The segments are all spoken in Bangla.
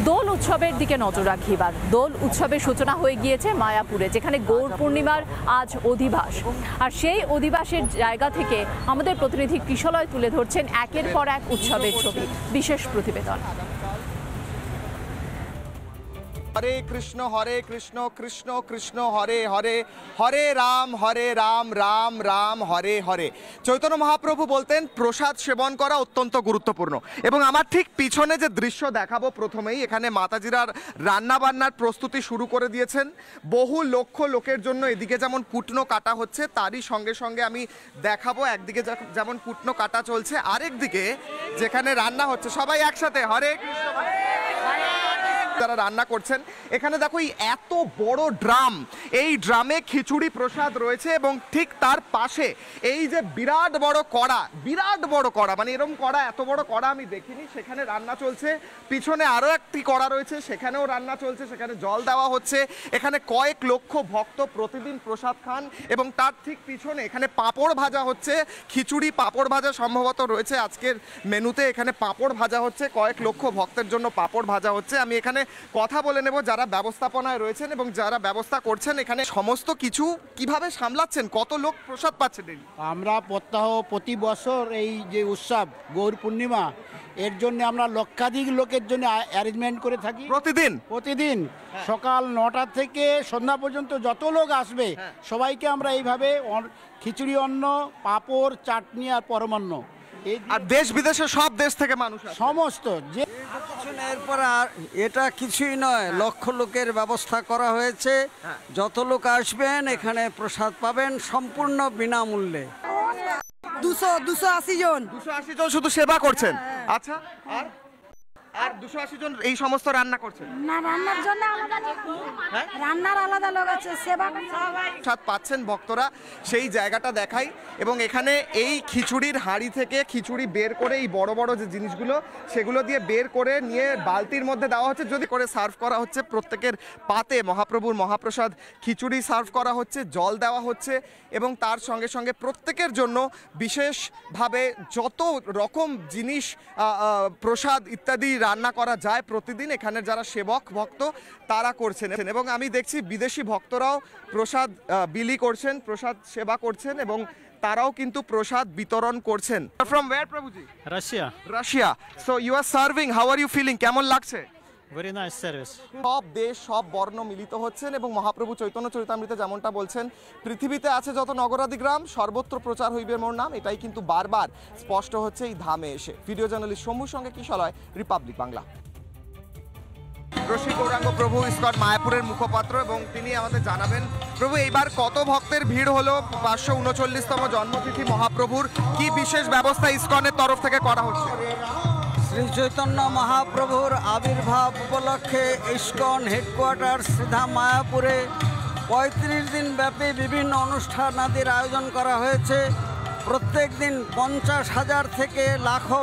দোল উৎসবের দিকে নজর রাখি। এবার দোল উৎসবের সূচনা হয়ে গিয়েছে মায়াপুরে, যেখানে গৌর পূর্ণিমার আজ অধিবাস। আর সেই অধিবাসের জায়গা থেকে আমাদের প্রতিনিধি কৃষলয় তুলে ধরছেন একের পর এক উৎসবের ছবি। বিশেষ প্রতিবেদন। হরে কৃষ্ণ কৃষ্ণ কৃষ্ণ হরে হরে, হরে রাম রাম রাম হরে হরে। চৈতন্য মহাপ্রভু বলতেন প্রসাদ সেবন করা অত্যন্ত গুরুত্বপূর্ণ। এবং আমার ঠিক পিছনে যে দৃশ্য দেখাবো, প্রথমেই এখানে মাতাজিরা রান্না বান্নার প্রস্তুতি শুরু করে দিয়েছেন। বহু লক্ষ লোকের জন্য এদিকে যেমন কুটনো কাটা হচ্ছে, তারই সঙ্গে সঙ্গে আমি দেখাবো একদিকে যেমন কুটনো কাটা চলছে, আরেকদিকে যেখানে রান্না হচ্ছে। সবাই একসাথে হরে কৃষ্ণ। যারা রান্না করছেন এখানে দেখো এত বড় ড্রাম, এই ড্রামে খিচুড়ি প্রসাদ রয়েছে এবং ঠিক তার পাশে এই যে বিরাট বড় কড়া, মানে এরকম কড়া, এত বড় কড়া আমি দেখিনি, সেখানে রান্না চলছে। পিছনে আরো একটি কড়া রয়েছে, সেখানেও রান্না চলছে, সেখানে জল দেওয়া হচ্ছে। এখানে কয়েক লক্ষ ভক্ত প্রতিদিন প্রসাদ খান এবং তার ঠিক পিছনে এখানে পাঁপড় ভাজা হচ্ছে। খিচুড়ি পাঁপড় ভাজা সম্ভবত রয়েছে আজকের মেনুতে। এখানে পাঁপড় ভাজা হচ্ছে, কয়েক লক্ষ ভক্তের জন্য পাঁপড় ভাজা হচ্ছে। আমি এখানে কথা বলে নেব যারা ব্যবস্থাপনায় রয়েছেন এবং যারা ব্যবস্থা করছেন। এখানে সমস্ত কিছু কিভাবে সামলাচ্ছেন, কত লোক প্রসাদ পাচ্ছেন? আমরা প্রতি বছর এই যে উৎসব গৌর পূর্ণিমা, এর জন্য আমরা লক্ষাধিক লোকের জন্য অ্যারেঞ্জমেন্ট করে থাকি। প্রতিদিন সকাল 9টা থেকে সন্ধ্যা পর্যন্ত যত লোক আসবে সবাইকে আমরা এইভাবে খিচুড়ি, অন্ন, পাঁপড়, চাটনি আর পরমান্ন, আর দেশ বিদেশে সব দেশ থেকে মানুষ সমস্ত যে এরপর আর এটা কিছুই নয়, লক্ষ লোকের ব্যবস্থা করা হয়েছে। যত লোক আসবেন এখানে প্রসাদ পাবেন সম্পূর্ণ বিনামূল্যে। 280 জন শুধু সেবা করছেন। আচ্ছা, আর 280 জন এই সমস্ত রান্না করছেন না? রান্নার জন্য রান্নার আলাদা লোক আছে, সেবা প্রসাদ পাচ্ছেন ভক্তরা, সেই জায়গাটা দেখাই। এবং এখানে এই খিচুড়ির হাঁড়ি থেকে খিচুড়ি বের করে এই বড় বড় যে জিনিসগুলো, সেগুলো দিয়ে বের করে নিয়ে বালতির মধ্যে দেওয়া হচ্ছে, যদি করে সার্ভ করা হচ্ছে প্রত্যেকের পাতে। মহাপ্রভুর মহাপ্রসাদ খিচুড়ি সার্ভ করা হচ্ছে, জল দেওয়া হচ্ছে এবং তার সঙ্গে সঙ্গে প্রত্যেকের জন্য বিশেষভাবে যত রকম জিনিস, প্রসাদ ইত্যাদি রান্না করা যায় প্রতিদিন এখানে যারা সেবক ভক্ত তারা করছেন। এবং আমি দেখছি বিদেশি ভক্তরাও প্রসাদ বিলি করছেন, প্রসাদ সেবা করছেন এবং তারাও কিন্তু প্রসাদ বিতরণ করছেন। From where Prabhuji? Russia. So you are serving, how are you feeling? কেমন লাগছে? Very nice service. সব দেশ, সব বর্ণ মিলিত হচ্ছেন এবং মহাপ্রভু চৈতন্য চরিতামৃতে যেমনটা বলছেন, পৃথিবীতে আছে যত নগরাদি গ্রাম, সর্বত্র প্রচার হইবে মোর নাম। এটাই কিন্তু বারবার স্পষ্ট হচ্ছে এই ধামে এসে। ভিডিও জার্নালিস্ট শম্ভুর সঙ্গে কৃষলয়, রিপাবলিক বাংলা। রসিক গৌরাঙ্গ প্রভু ইস্কন মায়াপুরের মুখপাত্র এবং তিনি আমাদের জানাবেন, প্রভু এইবার কত ভক্তের ভিড় হলো? 539তম জন্মতিথি মহাপ্রভুর, কি বিশেষ ব্যবস্থা ইস্কনের তরফ থেকে করা হচ্ছে? শ্রী চৈতন্য মহাপ্রভুর আবির্ভাব উপলক্ষে ইস্কন হেডকোয়ার্টার সিধা মায়াপুরে 35 দিন ব্যাপী বিভিন্ন অনুষ্ঠানাদির আয়োজন করা হয়েছে। প্রত্যেক দিন 50,000 থেকে লাখো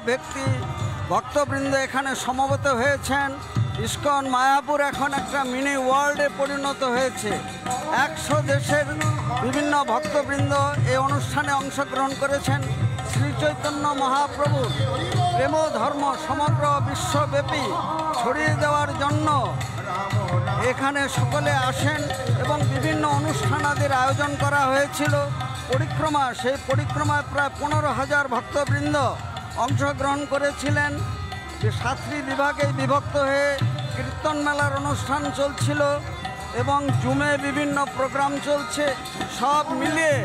ভক্তবৃন্দ এখানে সমবেত হয়েছেন। ইস্কন মায়াপুর এখন একটা মিনি ওয়ার্ল্ডে পরিণত হয়েছে। 100 দেশের বিভিন্ন ভক্তবৃন্দ এই অনুষ্ঠানে অংশগ্রহণ করেছেন। শ্রী চৈতন্য মহাপ্রভুর প্রেম ধর্ম সমগ্র বিশ্বব্যাপী ছড়িয়ে দেওয়ার জন্য এখানে সকলে আসেন এবং বিভিন্ন অনুষ্ঠানাদির আয়োজন করা হয়েছিল। পরিক্রমা, সেই পরিক্রমায় প্রায় 15,000 ভক্তবৃন্দ অংশগ্রহণ করেছিলেন। যে 7টি বিভাগে বিভক্ত হয়ে কীর্তন মেলার অনুষ্ঠান চলছিল এবং জুমে বিভিন্ন প্রোগ্রাম চলছে। সব মিলিয়ে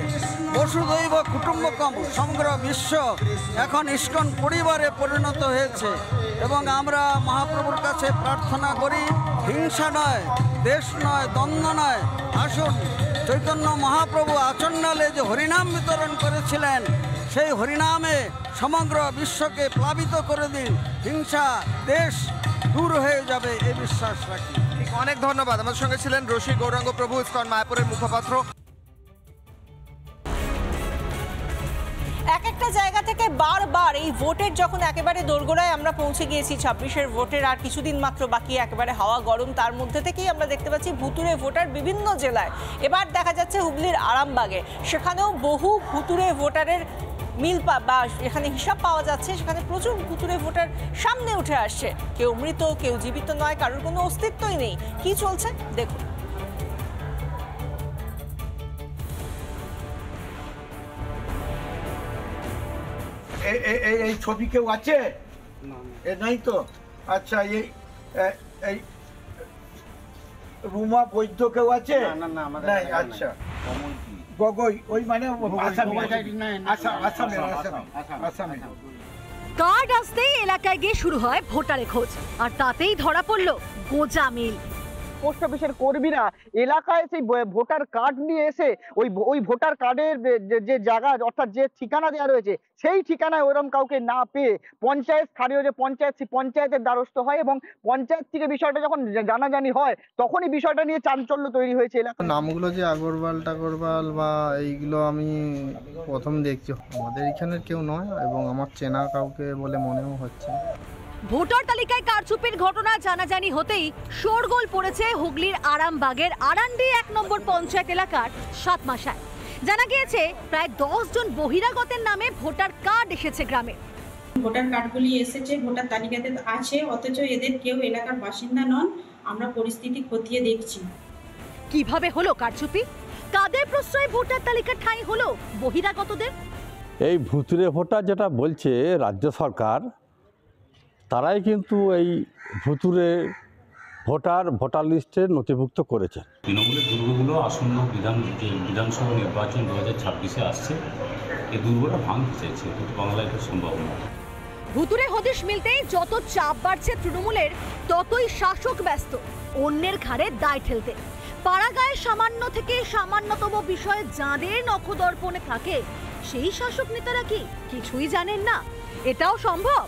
বসুধৈব কুটুম্বকম সমগ্র বিশ্ব এখন ইস্কন পরিবারে পরিণত হয়েছে। এবং আমরা মহাপ্রভুর কাছে প্রার্থনা করি, হিংসা নয়, দেশ নয়, দ্বন্দ্ব নয়, আসুন চৈতন্য মহাপ্রভু আচণ্ডালে যে হরিনাম বিতরণ করেছিলেন, সেই হরিনামে সমগ্র বিশ্বকে প্লাবিত করে দিন। হিংসা, দেশ দূর হয়ে যাবে এই বিশ্বাস রাখি। অনেক ধন্যবাদ। আমাদের সঙ্গে ছিলেন রসিক গৌরাঙ্গ প্রভু ইস্কন মায়াপুরের মুখপাত্র। এক এক একটা জায়গা থেকে বারবার এই ভোটের যখন একেবারে দোরগোড়ায় আমরা পৌঁছে গিয়েছি, 26-এর ভোটের আর কিছুদিন মাত্র বাকি, একেবারে হাওয়া গরম, তার মধ্যে থেকেই আমরা দেখতে পাচ্ছি ভুতুড়ে ভোটার বিভিন্ন জেলায়। এবার দেখা যাচ্ছে হুগলির আরামবাগে, সেখানেও বহু ভুতুড়ে ভোটারের মিল বা এখানে হিসাব পাওয়া যাচ্ছে। সেখানে প্রচুর ভুতুড়ে ভোটার সামনে উঠে আসছে, কেউ মৃত, কেউ জীবিত নয়, কারোর কোনো অস্তিত্বই নেই। কি চলছে দেখুন। এই ছবি কেউ আছে? নাই তো। আচ্ছা, এই রুমা বৈদ্য কেউ আছে? নাই। আচ্ছা, গগৈ, ওই মানে আসামে। কার্ড আসতেই এলাকায় গিয়ে শুরু হয় ভোটারের খোঁজ, আর তাতেই ধরা পড়ল গোজা মিল। পোস্ট অফিসের কর্মীরা এলাকায় সেই ভোটার কার্ড নিয়ে এসে ওই ভোটার কার্ডের যে জায়গা, অর্থাৎ যে ঠিকানা দেওয়া রয়েছে, সেই ঠিকানায় ওরকম কাউকে না পেয়ে পঞ্চায়েত, স্থানীয় যে পঞ্চায়েত, সেই পঞ্চায়েতের দ্বারস্থ হয় এবং পঞ্চায়েত থেকে বিষয়টা যখন জানাজানি হয়, তখনই বিষয়টা নিয়ে চাঞ্চল্য তৈরি হয়েছে এলাকায়। নামগুলো যে আগরওয়াল টাগরওয়াল বা এইগুলো আমি প্রথম দেখছি, আমাদের এখানের কেউ নয় এবং আমার চেনা কাউকে বলে মনেও হচ্ছে। ভোটার তালিকায় কারচুপির ঘটনা জানাজানি হতেই শোরগোল পড়েছে হুগলির আরামবাগের আরান্ডি 1 নম্বর পঞ্চায়েত এলাকার সাতমাশায়। জানা গিয়েছে প্রায় 10 জন বহিরাগতের নামে ভোটার কার্ড এসেছে গ্রামে। ভোটার কার্ডগুলি এসেছে, ভোটার তালিকাতে আছে, অথচ এদের কেউ এলাকার বাসিন্দা নন। আমরা পরিস্থিতি খতিয়ে দেখছি। কিভাবে হলো কারচুপি? কাদের প্রশ্রয়ে ভোটার তালিকার ঠাঁই হলো বহিরাগতদের? এই ভুতুড়ে ভোটার যেটা বলছে রাজ্য সরকার, তারাই কিন্তু এই ভুতুড়ে ভোটার লিস্টে নথিভুক্ত করেছে। তৃণমূলের দুর্গগুলো আসন্ন বিধানসভা নির্বাচন 2026-এ আসছে, এই দুর্গটা ভাঙতে চাইছে, কিন্তু বাংলায় এটা সম্ভব নয়। ভুতুড়ে হদিশ মিলতেই যত চাপ বাড়ছে তৃণমূলের, ততই শাসক ব্যস্ত অন্যের ঘাড়ে দায় ঠেলতে। পাড়াগাঁয়ে সামান্য থেকে সামান্যতম বিষয়ে যাঁদের নখদর্পণে থাকে, সেই শাসক নেতারা কি কিছুই জানেন না? এটাও সম্ভব?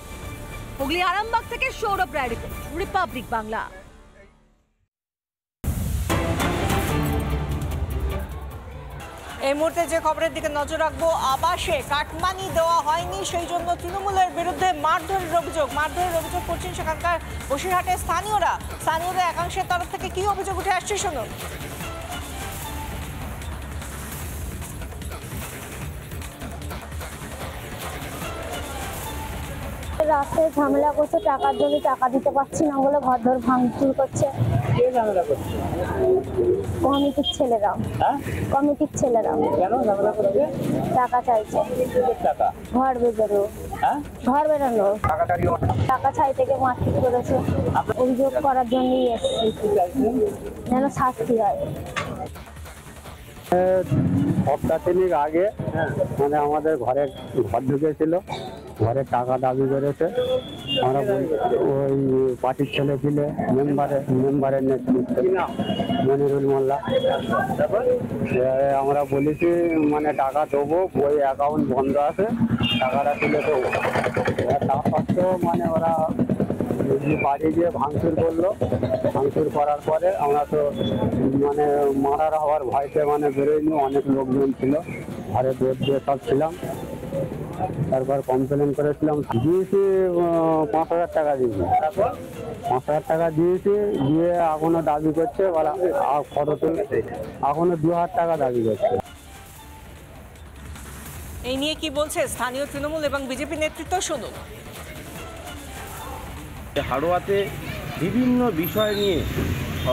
হুগলি আরামবাগ থেকে সৌরভ রায় রিপোর্ট, রিপাবলিক বাংলা। এই মুহূর্তে যে খবরের দিকে নজর রাখবো, আবাসে কাটমানি দেওয়া হয়নি, সেই জন্য তৃণমূলের বিরুদ্ধে মারধরের অভিযোগ করছেন সেখানকার বসিরহাটের স্থানীয়দের একাংশের তরফ থেকে। কি অভিযোগ উঠে আসছে শুনুন। রাস্তায় ঝামেলা করছে, টাকার জন্য টাকা দিতে পারছি না বলে ঘর ধর ভাঙচুর করছে। কমিটির ছেলেরা। কেন ঝামেলা করছে? টাকা চাইছে, ঘর বেরোনো, টাকা চাই থেকে মারপিট করেছে। অভিযোগ করার জন্যই এসেছি, যেন শাস্তি হয়। সপ্তাহ তিনেক আগে মানে আমাদের ঘর ঢুকেছিল, ঘরে টাকা দাবি করেছে। আমরা ওই পার্টির ছেলে ছিল, মেম্বারের নেতৃত্বে মনিরুল মোল্লা। আমরা বলেছি মানে টাকা দেবো, ওই অ্যাকাউন্ট বন্ধ আছে, টাকাটা তুলে দেবো। তারপর মানে ওরা বাড়ি গিয়ে ভাঙচুর করলো। ভাঙচুর করার পরে আমরা তো মানে মারার হওয়ার ভয়তে মানে বেরোয়নি, অনেক লোকজন ছিল, ঘরে দৌড় দিয়ে সব ছিলাম। তারপর কমপ্লেন করেছিলাম, দিয়েছি 5,000 টাকা দিয়েছি। 5,000 টাকা দিয়েছি, দিয়ে এখনো দাবি করছে, এখনো 2,000 টাকা দাবি করছে। এই নিয়ে কি বলছে স্থানীয় তৃণমূল এবং বিজেপি নেতৃত্ব, শুনুন। হাড়োয়াতে বিভিন্ন বিষয় নিয়ে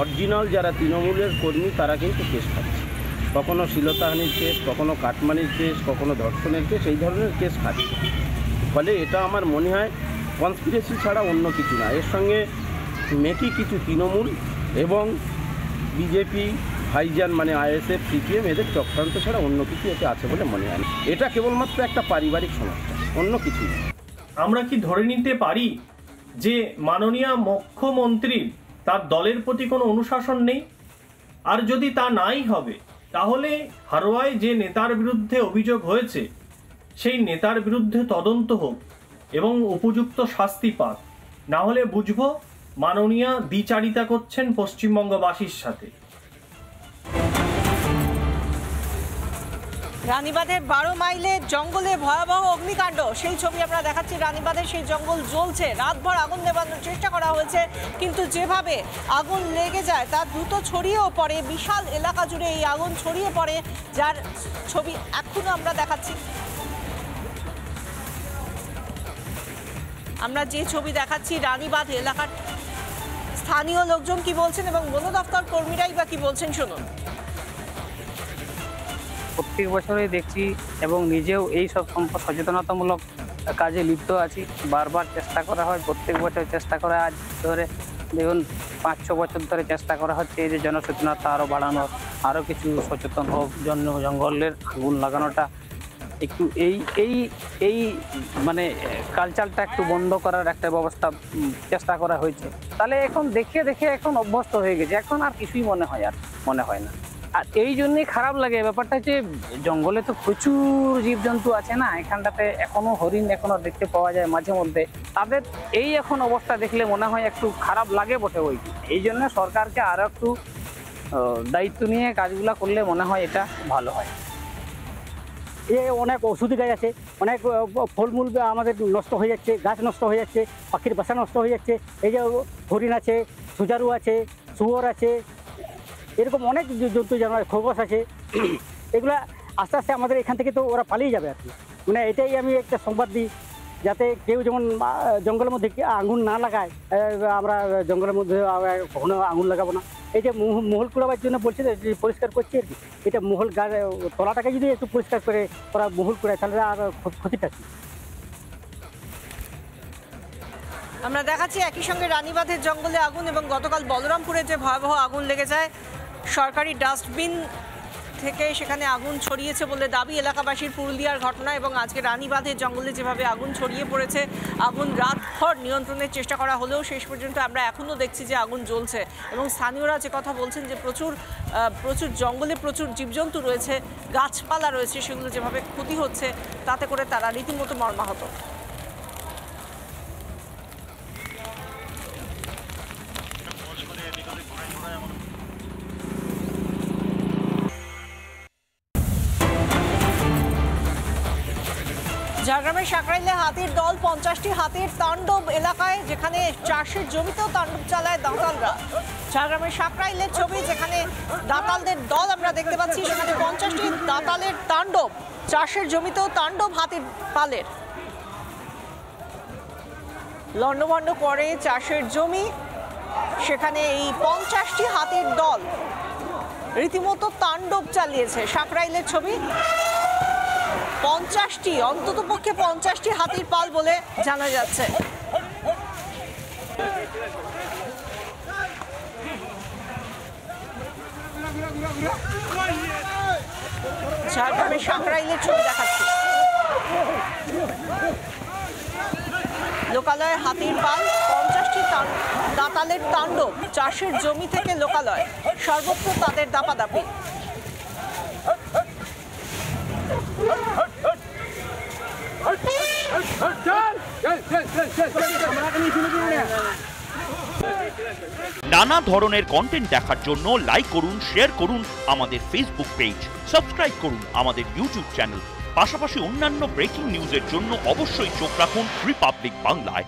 অরিজিনাল যারা তৃণমূলের কর্মী তারা কিন্তু কেস খাচ্ছে। কখনো শ্লীলতাহানির কেস, কখনো কাটমানির কেস, কখনো ধর্ষণের কেস, এই ধরনের কেস খাচ্ছে। ফলে এটা আমার মনে হয় কনস্পিরেসি ছাড়া অন্য কিছু না। এর সঙ্গে মেকি কিছু তৃণমূল এবং বিজেপি, ভাইজান মানে আইএসএফ, সিপিএম, এদের চক্রান্ত ছাড়া অন্য কিছু এতে আছে বলে মনে হয় না। এটা কেবলমাত্র একটা পারিবারিক সমস্যা, অন্য কিছু না। আমরা কি ধরে নিতে পারি যে মাননীয় মুখ্যমন্ত্রীর তার দলের প্রতি কোনো অনুশাসন নেই? আর যদি তা নাই হবে, তাহলে হাড়োয়ায় যে নেতার বিরুদ্ধে অভিযোগ হয়েছে, সেই নেতার বিরুদ্ধে তদন্ত হোক এবং উপযুক্ত শাস্তি পাক। না হলে বুঝবো মাননীয় দ্বিচারিতা করছেন পশ্চিমবঙ্গবাসীর সাথে। রানীবাঁধের 12 মাইলে জঙ্গলে ভয়াবহ অগ্নিকাণ্ড, সেই ছবি আমরা দেখাচ্ছি। রানীবাঁধের সেই জঙ্গল জ্বলছে, রাতভর আগুন নেভানোর চেষ্টা করা হয়েছে, কিন্তু যেভাবে আগুন লেগে যায় তা দ্রুত ছড়িয়েও পড়ে, বিশাল এলাকা জুড়ে এই আগুন ছড়িয়ে পড়ে, যার ছবি এখনো আমরা দেখাচ্ছি। আমরা যে ছবি দেখাচ্ছি রানীবাঁধ এলাকার স্থানীয় লোকজন কি বলছেন এবং বন দপ্তর কর্মীরাই বা কি বলছেন, শুনুন। প্রত্যেক বছরই দেখছি এবং নিজেও এই সব সচেতনতামূলক কাজে লিপ্ত আছি। বারবার চেষ্টা করা হয়, প্রত্যেক বছর চেষ্টা করা, আজ ধরে দেখুন 5-6 বছর ধরে চেষ্টা করা হচ্ছে এই যে জনসচেতনতা আরও বাড়ানোর, আরও কিছু সচেতন হোক, জঙ্গলের আগুন লাগানোটা একটু এই মানে কালচারটা একটু বন্ধ করার একটা ব্যবস্থা চেষ্টা করা হয়েছে। তাহলে এখন দেখে দেখে এখন অভ্যস্ত হয়ে গেছে, এখন আর কিছুই মনে হয় না। আর এই জন্যই খারাপ লাগে ব্যাপারটা যে জঙ্গলে তো প্রচুর জীবজন্তু আছে না, এখানটাতে এখনো হরিণ এখনো দেখতে পাওয়া যায় মাঝে মধ্যে, তাদের এই এখন অবস্থা দেখলে মনে হয় একটু খারাপ লাগে বটে। ওই এই জন্য সরকারকে আরও একটু দায়িত্ব নিয়ে কাজগুলো করলে মনে হয় এটা ভালো হয়। অনেক ওষুধি গাছ আছে, অনেক ফলমূল আমাদের নষ্ট হয়ে যাচ্ছে, গাছ নষ্ট হয়ে যাচ্ছে, পাখির বাসা নষ্ট হয়ে যাচ্ছে। এই যে হরিণ আছে, সুজারু আছে, শুয়োর আছে, এরকম অনেক জন্তু যেমন খরগোশ আছে, এগুলা আস্তে আস্তে আমাদের এখান থেকে তো ওরা পালিয়ে যাবে আর কি। মানে এটাই আমি একটা সংবাদ দিই, যাতে কেউ যেমন জঙ্গলের মধ্যে আগুন না লাগায়। আমরা জঙ্গলের মধ্যে কখনো আগুন লাগাবো না। এই যে মহল কুড়াবার জন্য বলছে যে পরিষ্কার করছে আর কি, এটা মহল তলাটাকে যদি একটু পরিষ্কার করে ওরা মহল কুড়ায় তাহলে আর ক্ষতিটা কি। আমরা দেখাচ্ছি একই সঙ্গে রানীবাঁধের জঙ্গলে আগুন এবং গতকাল বলরামপুরে যে ভয়াবহ আগুন লেগে যায়, সরকারি ডাস্টবিন থেকে সেখানে আগুন ছড়িয়েছে বলে দাবি এলাকাবাসীর। পুরুলিয়ার ঘটনা এবং আজকে রানীবাঁধের জঙ্গলে যেভাবে আগুন ছড়িয়ে পড়েছে, আগুন রাতভর নিয়ন্ত্রণের চেষ্টা করা হলেও শেষ পর্যন্ত আমরা এখনও দেখছি যে আগুন জ্বলছে। এবং স্থানীয়রা যে কথা বলছেন যে প্রচুর জঙ্গলে প্রচুর জীবজন্তু রয়েছে, গাছপালা রয়েছে, সেগুলো যেভাবে ক্ষতি হচ্ছে তাতে করে তারা রীতিমতো মর্মাহত। ঝাড়গ্রামের সাঁকরাইলে হাতির দল, 50টি হাতির তাণ্ডব এলাকায়, যেখানে চাষের জমিতেও তাণ্ডব চালায় দাঁতালরা। ঝাড়গ্রামের সাঁকরাইলের ছবি, যেখানে দাঁতালদের দল আমরা দেখতে পাচ্ছি, সেখানে 50টি দাঁতালের তাণ্ডব, চাষের জমিতেও তাণ্ডব হাতির পালের। লণ্ডভণ্ড করে চাষের জমি, সেখানে এই 50টি হাতির দল রীতিমতো তাণ্ডব চালিয়েছে। সাঁকরাইলের ছবি, 50টি, অন্ততপক্ষে 50টি হাতির পাল বলে জানা যাচ্ছে। ঝাড়গ্রামের সাঁকরাইলের ছবি দেখাচ্ছি। লোকালয়ে হাতির পাল, 50টি দাঁতালের তাণ্ডব, চাষের জমি থেকে লোকালয়, সর্বত্র তাদের দাপাদাপি। নানা ধরনের কন্টেন্ট দেখার জন্য লাইক করুন, শেয়ার করুন আমাদের ফেসবুক পেজ, সাবস্ক্রাইব করুন আমাদের ইউটিউব চ্যানেল। পাশাপাশি অন্যান্য ব্রেকিং নিউজের জন্য অবশ্যই চোখ রাখুন রিপাবলিক বাংলায়।